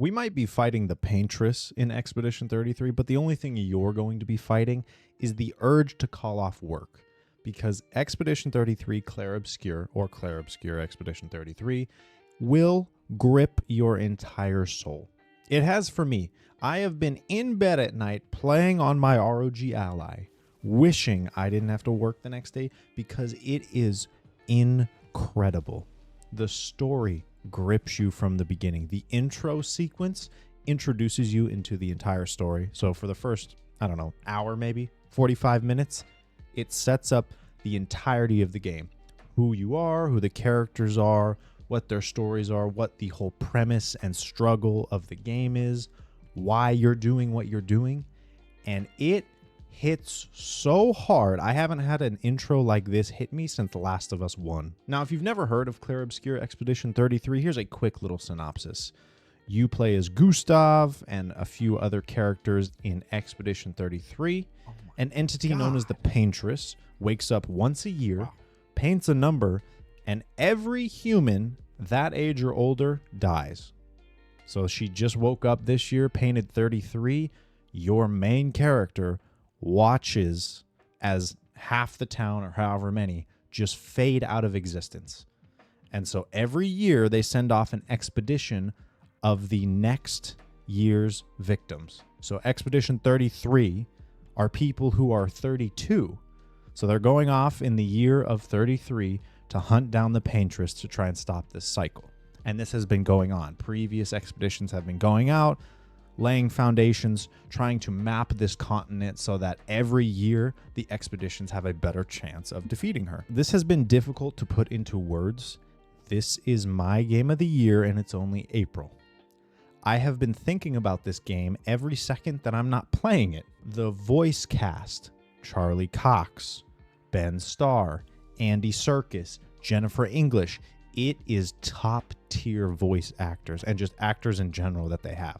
We might be fighting the Paintress in Expedition 33, but the only thing you're going to be fighting is the urge to call off work. Because Expedition 33 Clair Obscur, or Clair Obscur Expedition 33, will grip your entire soul. It has for me. I have been in bed at night playing on my ROG Ally, wishing I didn't have to work the next day because it is incredible. The story grips you from the beginning. The intro sequence introduces you into the entire story. So for the first, I don't know, hour maybe, 45 minutes, it sets up the entirety of the game. Who you are, who the characters are, what their stories are, what the whole premise and struggle of the game is, why you're doing what you're doing. And it hits so hard. I haven't had an intro like this hit me since The Last of Us 1. Now, if you've never heard of Clair Obscur Expedition 33, here's a quick little synopsis. You play as Gustav and a few other characters in Expedition 33. An entity known as the Paintress wakes up once a year, paints a number, and every human that age or older dies. So she just woke up this year, painted 33. Your main character watches as half the town, or however many, just fade out of existence. And so every year they send off an expedition of the next year's victims. So Expedition 33 are people who are 32. So they're going off in the year of 33 to hunt down the Paintress to try and stop this cycle. And this has been going on. Previous expeditions have been going out, laying foundations, trying to map this continent so that every year the expeditions have a better chance of defeating her. This has been difficult to put into words. This is my game of the year, and it's only April. I have been thinking about this game every second that I'm not playing it. The voice cast, Charlie Cox, Ben Starr, Andy Serkis, Jennifer English. It is top tier voice actors and just actors in general that they have.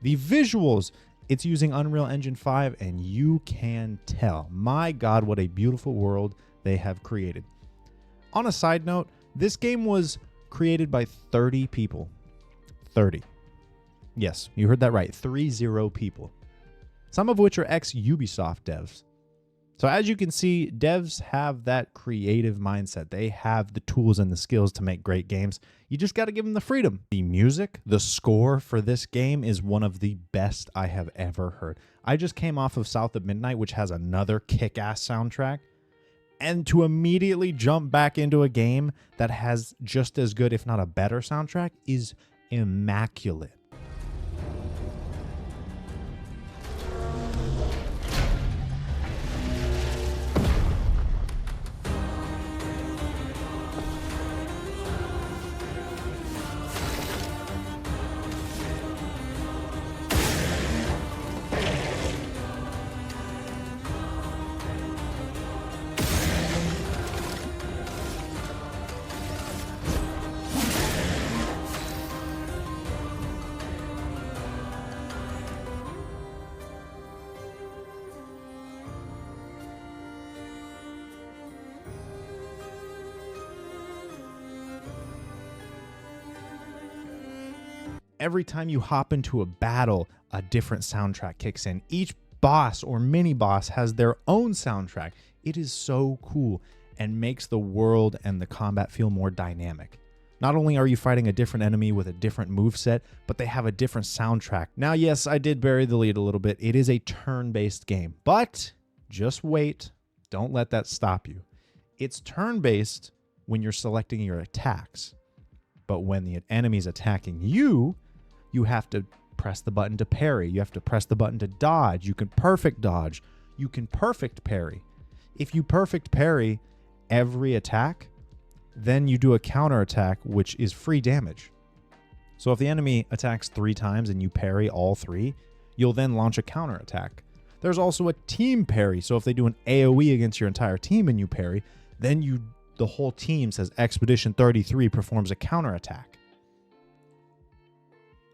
The visuals, it's using Unreal Engine 5, and you can tell. My God, what a beautiful world they have created. On a side note, this game was created by 30 people. 30. Yes, you heard that right. 30 people. Some of which are ex-Ubisoft devs. So as you can see, devs have that creative mindset. They have the tools and the skills to make great games. You just got to give them the freedom. The music, the score for this game is one of the best I have ever heard. I just came off of South of Midnight, which has another kick-ass soundtrack. And to immediately jump back into a game that has just as good, if not a better soundtrack, is immaculate. Every time you hop into a battle, a different soundtrack kicks in. Each boss or mini boss has their own soundtrack. It is so cool and makes the world and the combat feel more dynamic. Not only are you fighting a different enemy with a different moveset, but they have a different soundtrack. Now, yes, I did bury the lead a little bit. It is a turn-based game, but just wait. Don't let that stop you. It's turn-based when you're selecting your attacks, but when the enemy's attacking you, you have to press the button to parry. You have to press the button to dodge. You can perfect dodge. You can perfect parry. If you perfect parry every attack, then you do a counter attack, which is free damage. So if the enemy attacks 3 times and you parry all 3, you'll then launch a counter attack. There's also a team parry. So if they do an AoE against your entire team and you parry, then the whole team says Expedition 33 performs a counter attack.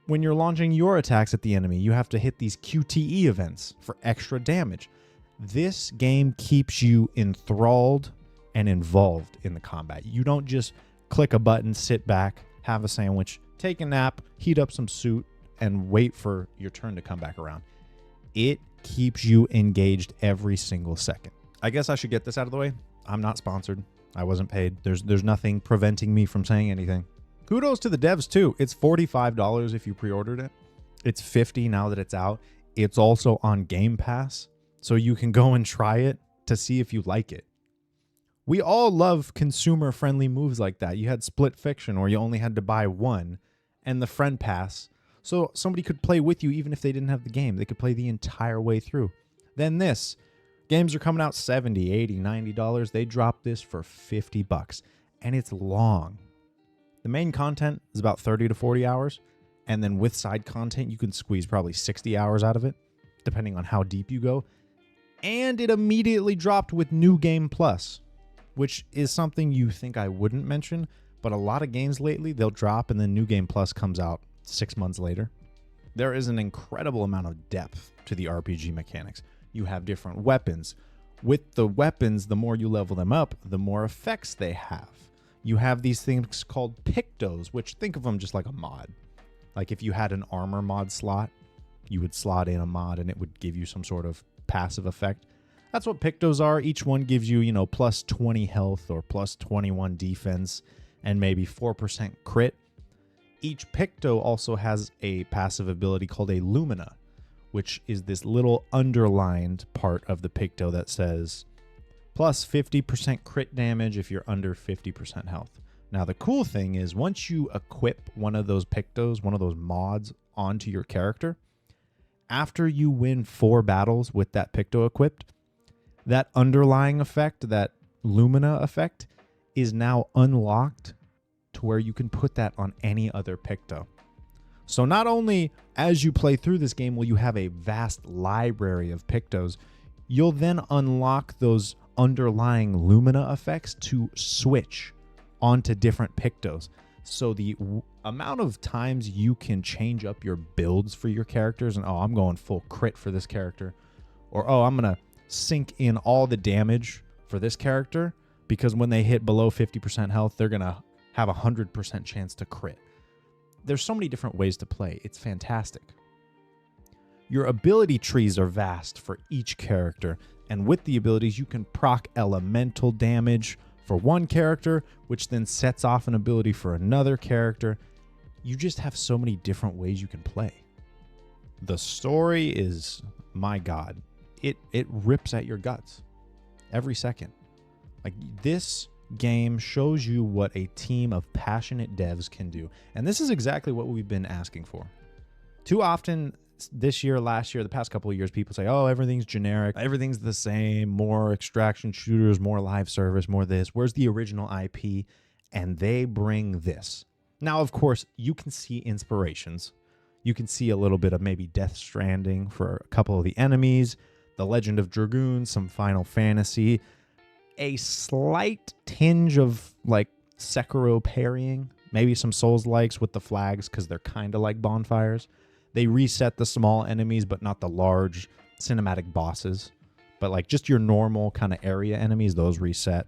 When you're launching your attacks at the enemy, you have to hit these QTE events for extra damage. This game keeps you enthralled and involved in the combat. You don't just click a button, sit back, have a sandwich, take a nap, heat up some soup, and wait for your turn to come back around. It keeps you engaged every single second. I guess I should get this out of the way. I'm not sponsored. I wasn't paid. There's nothing preventing me from saying anything. Kudos to the devs too. It's $45 if you pre-ordered it. It's $50 now that it's out. It's also on Game Pass, so you can go and try it to see if you like it. We all love consumer-friendly moves like that. You had Split Fiction, where you only had to buy one, and the Friend Pass, so somebody could play with you even if they didn't have the game. They could play the entire way through. Then this. Games are coming out $70, $80, $90. They drop this for $50, and it's long. The main content is about 30 to 40 hours, and then with side content, you can squeeze probably 60 hours out of it, depending on how deep you go. And it immediately dropped with New Game Plus, which is something you think I wouldn't mention, but a lot of games lately, they'll drop and then New Game Plus comes out 6 months later. There is an incredible amount of depth to the RPG mechanics. You have different weapons. With the weapons, the more you level them up, the more effects they have. You have these things called pictos, which think of them just like a mod. Like if you had an armor mod slot, you would slot in a mod and it would give you some sort of passive effect. That's what pictos are. Each one gives you, plus 20 health or plus 21 defense and maybe 4% crit. Each picto also has a passive ability called a Lumina, which is this little underlined part of the picto that says plus 50% crit damage if you're under 50% health. Now, the cool thing is once you equip one of those pictos, one of those mods onto your character, after you win 4 battles with that picto equipped, that underlying effect, that Lumina effect, is now unlocked to where you can put that on any other picto. So not only as you play through this game will you have a vast library of pictos, you'll then unlock those underlying Lumina effects to switch onto different pictos. So the amount of times you can change up your builds for your characters and, I'm going full crit for this character, or, I'm going to sink in all the damage for this character because when they hit below 50% health, they're going to have a 100% chance to crit. There's so many different ways to play. It's fantastic. Your ability trees are vast for each character, and with the abilities, you can proc elemental damage for one character, which then sets off an ability for another character. You just have so many different ways you can play. The story is, my God, it rips at your guts every second. Like, this game shows you what a team of passionate devs can do. And this is exactly what we've been asking for. Too often this year, last year, the past couple of years, people say, everything's generic, everything's the same, more extraction shooters, more live service, more this. Where's the original IP? And they bring this. Now, of course, you can see inspirations. You can see a little bit of maybe Death Stranding for a couple of the enemies, The Legend of Dragoon, some Final Fantasy, a slight tinge of like Sekiro parrying, maybe some Souls-likes with the flags because they're kind of like bonfires. They reset the small enemies, but not the large cinematic bosses. But like just your normal kind of area enemies, those reset.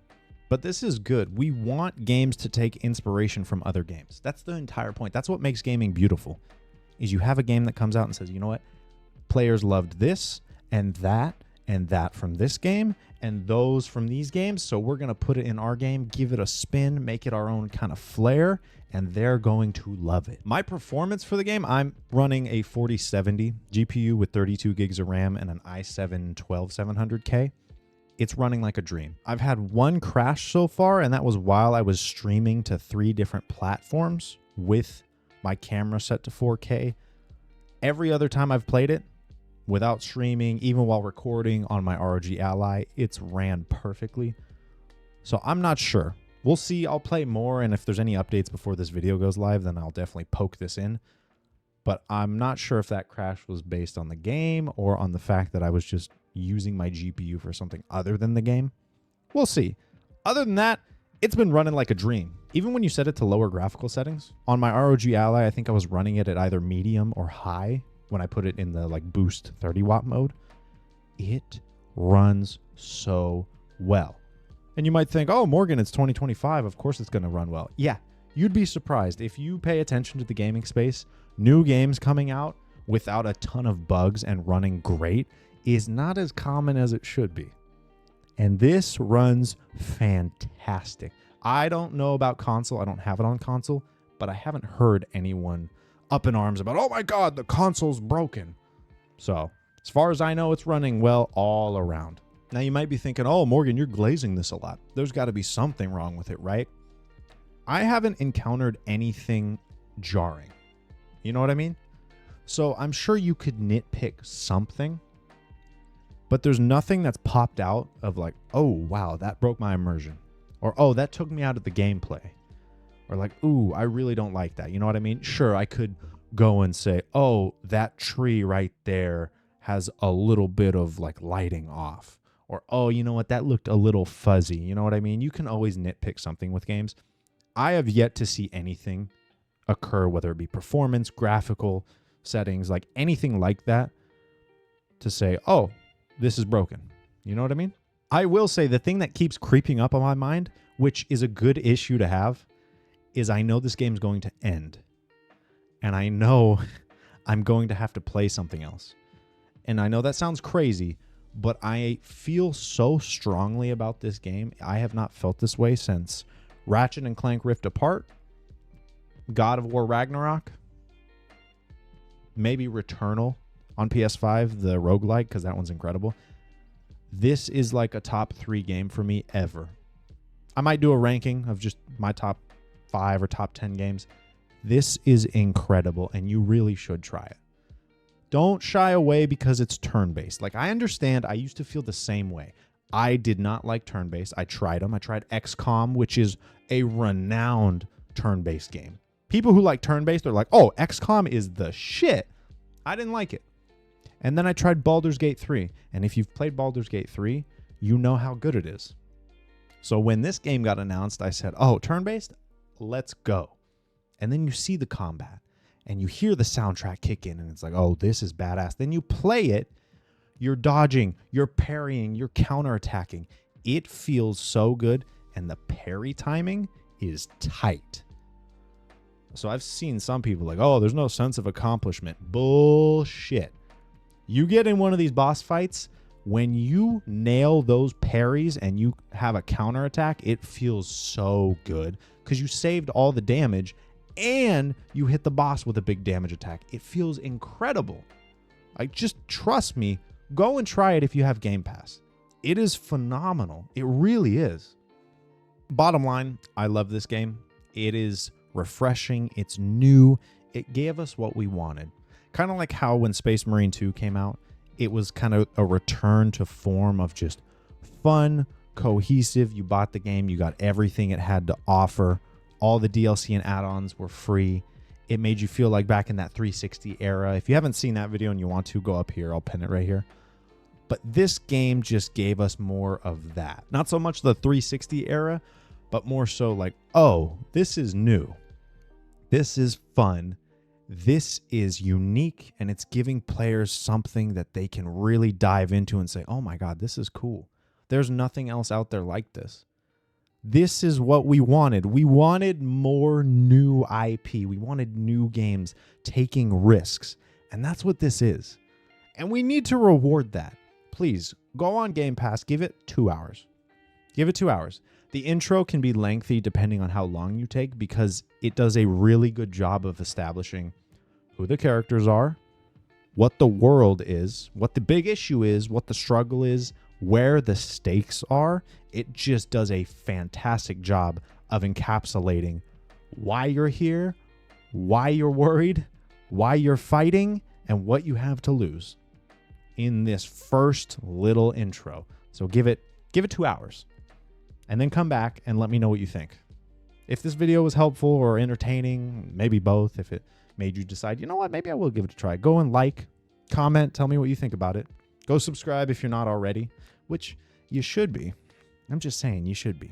But this is good. We want games to take inspiration from other games. That's the entire point. That's what makes gaming beautiful, is you have a game that comes out and says, you know what? Players loved this and that from this game and those from these games. So we're going to put it in our game, give it a spin, make it our own kind of flair, and they're going to love it. My performance for the game, I'm running a 4070 GPU with 32 gigs of RAM and an i7 12700K. It's running like a dream. I've had one crash so far, and that was while I was streaming to 3 different platforms with my camera set to 4K. Every other time I've played it, without streaming, even while recording on my ROG Ally, it's ran perfectly. So I'm not sure. We'll see. I'll play more, and if there's any updates before this video goes live, then I'll definitely poke this in. But I'm not sure if that crash was based on the game or on the fact that I was just using my GPU for something other than the game. We'll see. Other than that, it's been running like a dream. Even when you set it to lower graphical settings, on my ROG Ally, I think I was running it at either medium or high when I put it in the like boost 30 watt mode. It runs so well. And you might think, Morgan, it's 2025. Of course it's going to run well. Yeah, You'd be surprised if you pay attention to the gaming space. New games coming out without a ton of bugs and running great is not as common as it should be. And this runs fantastic. I don't know about console. I don't have it on console, but I haven't heard anyone up in arms about, oh my God, the console's broken. So as far as I know, it's running well all around. Now you might be thinking, oh, Morgan, you're glazing this a lot. There's got to be something wrong with it, right? I haven't encountered anything jarring. You know what I mean? So I'm sure you could nitpick something, but there's nothing that's popped out of like, oh, wow, that broke my immersion. Or, oh, that took me out of the gameplay. Or like, ooh, I really don't like that. You know what I mean? Sure, I could go and say, oh, that tree right there has a little bit of like lighting off. Or, oh, you know what? That looked a little fuzzy. You know what I mean? You can always nitpick something with games. I have yet to see anything occur, whether it be performance, graphical settings, like anything like that, to say, oh, this is broken. You know what I mean? I will say the thing that keeps creeping up on my mind, which is a good issue to have, is I know this game's going to end. And I know I'm going to have to play something else. And I know that sounds crazy, but I feel so strongly about this game. I have not felt this way since Ratchet and Clank Rift Apart, God of War Ragnarok, maybe Returnal on PS5, the roguelike, because that one's incredible. This is like a top 3 game for me ever. I might do a ranking of just my top 5 or top 10 games. This is incredible, and you really should try it. Don't shy away because it's turn-based. Like, I understand, I used to feel the same way. I did not like turn-based. I tried them. I tried XCOM, which is a renowned turn-based game. People who like turn-based are like, oh, XCOM is the shit. I didn't like it. And then I tried Baldur's Gate 3. And if you've played Baldur's Gate 3, you know how good it is. So when this game got announced, I said, oh, turn-based? Let's go. And then you see the combat. And you hear the soundtrack kick in. And it's like, oh, this is badass. Then you play it. You're dodging. You're parrying. You're counterattacking. It feels so good. And the parry timing is tight. So I've seen some people like, oh, there's no sense of accomplishment. Bullshit. You get in one of these boss fights, when you nail those parries and you have a counterattack, it feels so good because you saved all the damage and you hit the boss with a big damage attack. It feels incredible. Like, just trust me. Go and try it if you have Game Pass. It is phenomenal. It really is. Bottom line, I love this game. It is refreshing. It's new. It gave us what we wanted. Kind of like how when Space Marine 2 came out, it was kind of a return to form of just fun, cohesive. You bought the game. You got everything it had to offer. All the DLC and add-ons were free. It made you feel like back in that 360 era. If you haven't seen that video and you want to, go up here. I'll pin it right here. But this game just gave us more of that. Not so much the 360 era, but more so like, oh, this is new. This is fun. This is unique, and it's giving players something that they can really dive into and say, oh my God, this is cool. There's nothing else out there like this. This is what we wanted. We wanted more new IP. We wanted new games taking risks, and that's what this is. And we need to reward that. Please, go on Game Pass. Give it 2 hours. Give it 2 hours. The intro can be lengthy depending on how long you take because it does a really good job of establishing who the characters are, what the world is, what the big issue is, what the struggle is, where the stakes are. It just does a fantastic job of encapsulating why you're here, why you're worried, why you're fighting, and what you have to lose in this first little intro. So give it 2 hours and then come back and let me know what you think. If this video was helpful or entertaining, maybe both, if it made you decide, you know what, maybe I will give it a try. Go and like, comment, tell me what you think about it. Go subscribe if you're not already, which you should be. I'm just saying, you should be.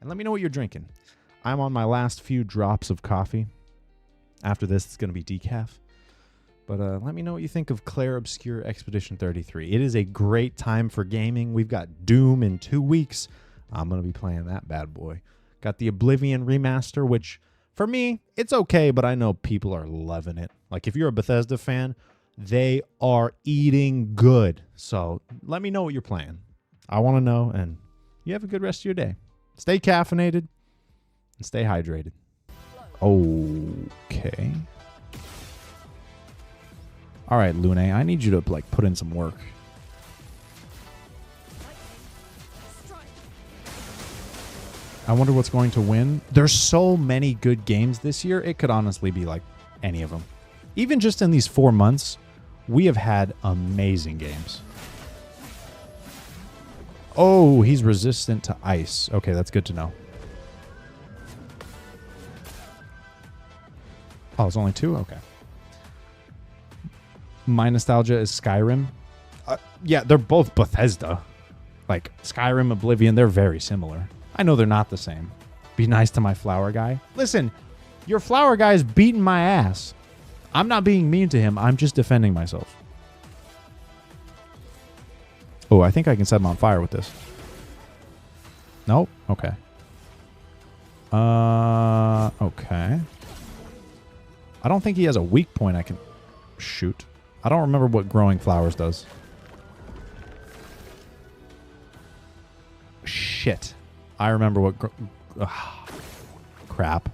And let me know what you're drinking. I'm on my last few drops of coffee. After this, it's going to be decaf. But let me know what you think of Clair Obscur Expedition 33. It is a great time for gaming. We've got Doom in 2 weeks. I'm going to be playing that bad boy. Got the Oblivion remaster, which For me, it's okay, but I know people are loving it. Like, if you're a Bethesda fan, they are eating good. So let me know what you're playing. I want to know, and you have a good rest of your day. Stay caffeinated and stay hydrated. Okay. All right, Lune, I need you to, like, put in some work. I wonder what's going to win. There's so many good games this year. It could honestly be like any of them. Even just in these 4 months, we have had amazing games. Oh, he's resistant to ice. Okay, that's good to know. Oh, it's only 2? Okay. My nostalgia is Skyrim. Yeah, they're both Bethesda. Like, Skyrim, Oblivion, they're very similar. I know they're not the same. Be nice to my flower guy. Listen, your flower guy is beating my ass. I'm not being mean to him. I'm just defending myself. Oh, I think I can set him on fire with this. Nope. Okay. Okay. I don't think he has a weak point I can shoot. I don't remember what growing flowers does. Shit. I remember what... crap.